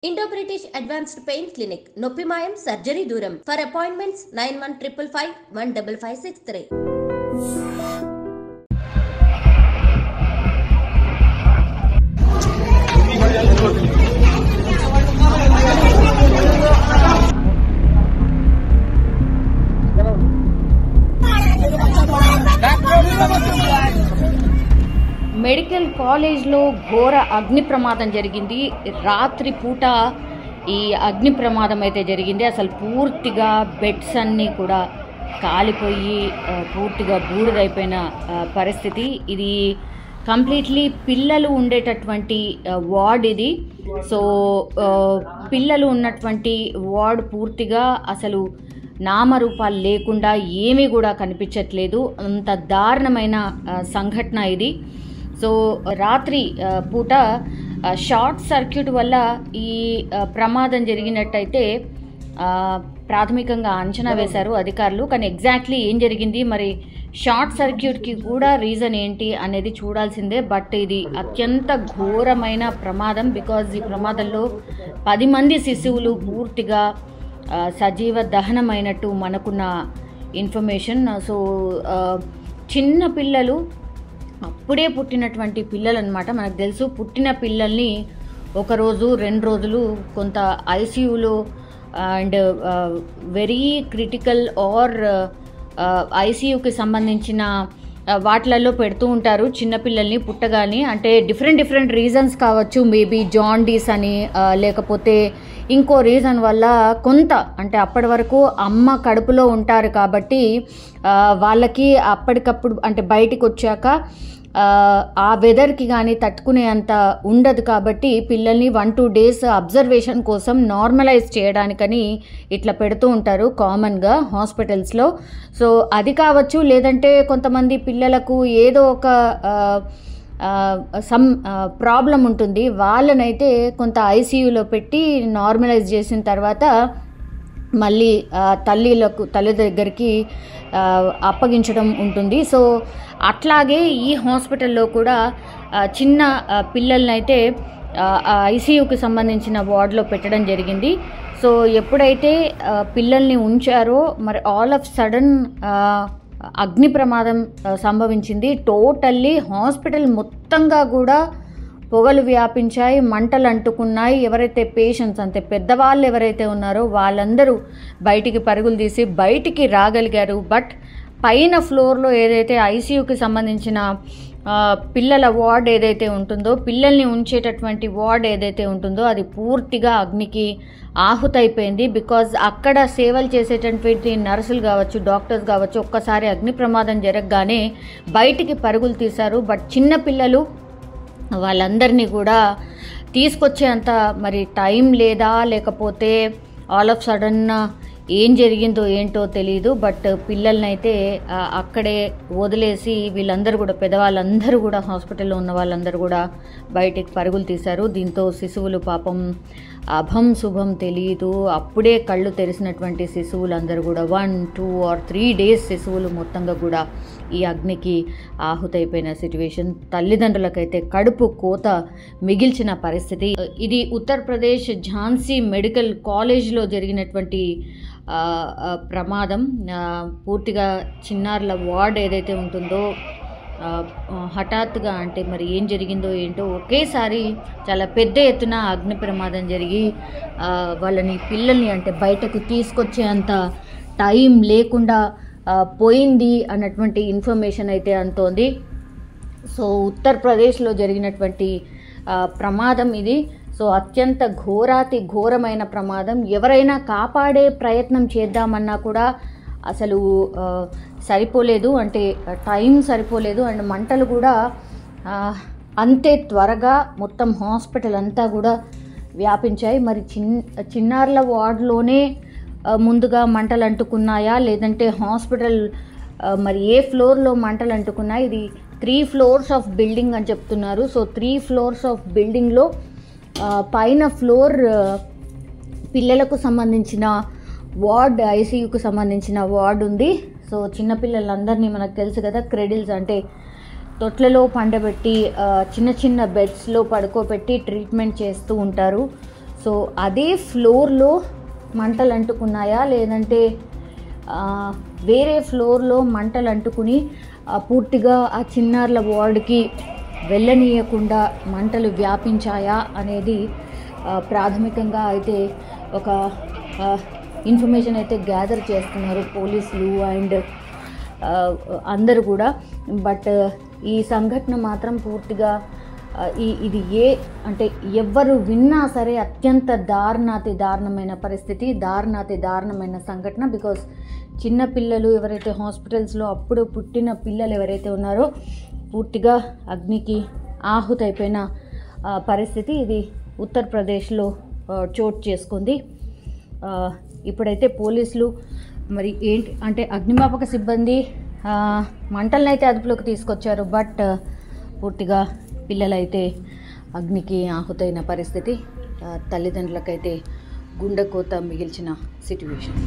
Indo-British Advanced Pain Clinic, Noppimayam Surgery Duram. For appointments 9155 15563. Medical కాలేజ్లో ఘోర అగ్ని ప్రమాదం జరిగింది. రాత్రి పూట ఈ అగ్ని ప్రమాదం అయితే జరిగింది. అసలు పూర్తిగా బెడ్స్ అన్నీ కూడా కాలిపోయి పూర్తిగా బూడిదైపోయిన పరిస్థితి. ఇది కంప్లీట్లీ పిల్లలు ఉండేటటువంటి వార్డ్ ఇది. సో పిల్లలు ఉన్నటువంటి వార్డ్ పూర్తిగా అసలు నామరూపాలు లేకుండా ఏమీ కూడా కనిపించట్లేదు. అంత దారుణమైన సంఘటన ఇది. సో రాత్రి పూట షార్ట్ సర్క్యూట్ వల్ల ఈ ప్రమాదం జరిగినట్టయితే ప్రాథమికంగా అంచనా వేశారు అధికారులు. కానీ ఎగ్జాక్ట్లీ ఏం జరిగింది, మరి షార్ట్ సర్క్యూట్కి కూడా రీజన్ ఏంటి అనేది చూడాల్సిందే. బట్ ఇది అత్యంత ఘోరమైన ప్రమాదం. బికాజ్ ఈ ప్రమాదంలో 10 మంది శిశువులు పూర్తిగా సజీవ దహనమైనట్టు మనకున్న ఇన్ఫర్మేషన్. సో చిన్న పిల్లలు, అప్పుడే పుట్టినటువంటి పిల్లలు అనమాట. మనకు తెలుసు పుట్టిన పిల్లల్ని 1 రోజు 2 రోజులు కొంత ఐసీయూలో అండ్ వెరీ క్రిటికల్ ఆర్ ఐసీయూకి సంబంధించిన వాటిలలో పెడుతూ ఉంటారు చిన్నపిల్లల్ని పుట్టగానే. అంటే డిఫరెంట్ రీజన్స్ కావచ్చు. మేబీ జాండీస్ అని, లేకపోతే ఇంకో రీజన్ వల్ల కొంత, అంటే అప్పటి వరకు అమ్మ కడుపులో ఉంటారు కాబట్టి వాళ్ళకి అప్పటికప్పుడు అంటే బయటికి వచ్చాక ఆ వెదర్కి కానీ తట్టుకునే అంత ఉండదు కాబట్టి పిల్లల్ని 1-2 డేస్ అబ్జర్వేషన్ కోసం నార్మలైజ్ చేయడానికని ఇట్లా పెడుతూ ఉంటారు కామన్గా హాస్పిటల్స్లో. సో అది కావచ్చు, లేదంటే కొంతమంది పిల్లలకు ఏదో ఒక ప్రాబ్లం ఉంటుంది, వాళ్ళనైతే కొంత ఐసీయూలో పెట్టి నార్మలైజ్ చేసిన తర్వాత మళ్ళీ తల్లి దగ్గరికి అప్పగించడం ఉంటుంది. సో అట్లాగే ఈ హాస్పిటల్లో కూడా చిన్న పిల్లలనైతే ఐసీయూకి సంబంధించిన వార్డులో పెట్టడం జరిగింది. సో ఎప్పుడైతే పిల్లల్ని ఉంచారో మరి ఆల్ ఆఫ్ సడన్ అగ్ని ప్రమాదం సంభవించింది. టోటల్లీ హాస్పిటల్ మొత్తంగా కూడా పొగలు వ్యాపించాయి, మంటలు అంటుకున్నాయి. ఎవరైతే పేషెంట్స్ అంటే పెద్దవాళ్ళు ఎవరైతే ఉన్నారో వాళ్ళందరూ బయటికి పరుగులు తీసి బయటికి రాగలిగారు. బట్ పైన ఫ్లోర్లో ఏదైతే ఐసీయూకి సంబంధించిన పిల్లల వార్డ్ ఏదైతే ఉంటుందో, పిల్లల్ని ఉంచేటటువంటి వార్డ్ ఏదైతే ఉంటుందో అది పూర్తిగా అగ్నికి ఆహుతైపోయింది. బికాజ్ అక్కడ సేవలు చేసేటటువంటి నర్సులు కావచ్చు, డాక్టర్స్ కావచ్చు, ఒక్కసారి అగ్ని ప్రమాదం జరగగానే బయటికి పరుగులు తీశారు. బట్ చిన్న పిల్లలు వాళ్ళందరినీ కూడా తీసుకొచ్చే అంత మరి టైం లేదా, లేకపోతే ఆల్ ఆఫ్ సడన్ ఏం జరిగిందో ఏంటో తెలియదు. బట్ పిల్లల్ని అయితే అక్కడే వదిలేసి వీళ్ళందరూ కూడా, పెద్దవాళ్ళందరూ కూడా, హాస్పిటల్లో ఉన్న వాళ్ళందరూ కూడా బయటికి పరుగులు తీశారు. దీంతో శిశువులు పాపం అభం శుభం తెలియదు, అప్పుడే కళ్ళు తెరిసినటువంటి శిశువులందరూ కూడా 1, 2 or 3 డేస్ శిశువులు మొత్తంగా కూడా ఈ అగ్నికి ఆహుతైపోయిన సిచ్యువేషన్. తల్లిదండ్రులకైతే కడుపు కోత మిగిల్చిన పరిస్థితి. ఇది ఉత్తరప్రదేశ్ ఝాన్సీ మెడికల్ కాలేజ్లో జరిగినటువంటి ప్రమాదం. పూర్తిగా చిన్నారుల వార్డ్ ఏదైతే ఉంటుందో హఠాత్తుగా, అంటే మరి ఏం జరిగిందో ఏంటో, ఒకేసారి చాలా పెద్ద ఎత్తున అగ్ని ప్రమాదం జరిగి వాళ్ళని, పిల్లల్ని అంటే బయటకు తీసుకొచ్చే అంత టైం లేకుండా పోయింది అన్నటువంటి ఇన్ఫర్మేషన్ అయితే అంతోంది. సో ఉత్తరప్రదేశ్లో జరిగినటువంటి ప్రమాదం ఇది. సో అత్యంత ఘోరమైన ప్రమాదం. ఎవరైనా కాపాడే ప్రయత్నం చేద్దామన్నా కూడా అసలు సరిపోలేదు, అంటే టైం సరిపోలేదు. అండ్ మంటలు కూడా అంతే త్వరగా మొత్తం హాస్పిటల్ అంతా కూడా వ్యాపించాయి. మరి చిన్నారుల వార్డులోనే ముందుగా మంటలు అంటుకున్నాయా, లేదంటే హాస్పిటల్ మరి ఏ ఫ్లోర్లో మంటలు అంటుకున్నాయి? ఇది 3 floors ఆఫ్ బిల్డింగ్ అని చెప్తున్నారు. సో 3 floors ఆఫ్ బిల్డింగ్లో పైన ఫ్లోర్ పిల్లలకు సంబంధించిన వార్డ్, ఐసీయూకి సంబంధించిన వార్డ్ ఉంది. సో చిన్నపిల్లలందరినీ మనకు తెలుసు కదా, క్రెడిల్స్ అంటే తొట్లలో పండబెట్టి చిన్న చిన్న బెడ్స్లో పడుకోబెట్టి ట్రీట్మెంట్ చేస్తూ ఉంటారు. సో అదే ఫ్లోర్లో మంటలు అంటుకున్నాయా, లేదంటే వేరే ఫ్లోర్లో మంటలు అంటుకుని పూర్తిగా ఆ చిన్నారుల వార్డుకి వెళ్ళనీయకుండా మంటలు వ్యాపించాయా అనేది ప్రాథమికంగా అయితే ఒక ఇన్ఫర్మేషన్ అయితే గ్యాదర్ చేస్తున్నారు పోలీసులు అండ్ అందరూ కూడా. బట్ ఈ సంఘటన మాత్రం పూర్తిగా ఇది అంటే ఎవ్వరు విన్నా సరే అత్యంత దారుణమైన పరిస్థితి, దారుణమైన సంఘటన. బికాస్ చిన్న పిల్లలు ఎవరైతే హాస్పిటల్స్లో అప్పుడు పుట్టిన పిల్లలు ఎవరైతే ఉన్నారో పూర్తిగా అగ్నికి ఆహుతైపోయిన పరిస్థితి ఇది ఉత్తరప్రదేశ్లో చోటు చేసుకుంది. ఇప్పుడైతే పోలీసులు మరి ఏంటి అంటే అగ్నిమాపక సిబ్బంది మంటలను అయితే అదుపులోకి తీసుకొచ్చారు. బట్ పూర్తిగా పిల్లలైతే అగ్నికి ఆహుతైన పరిస్థితి. తల్లిదండ్రులకైతే గుండెకోత మిగిల్చిన సిట్యువేషన్.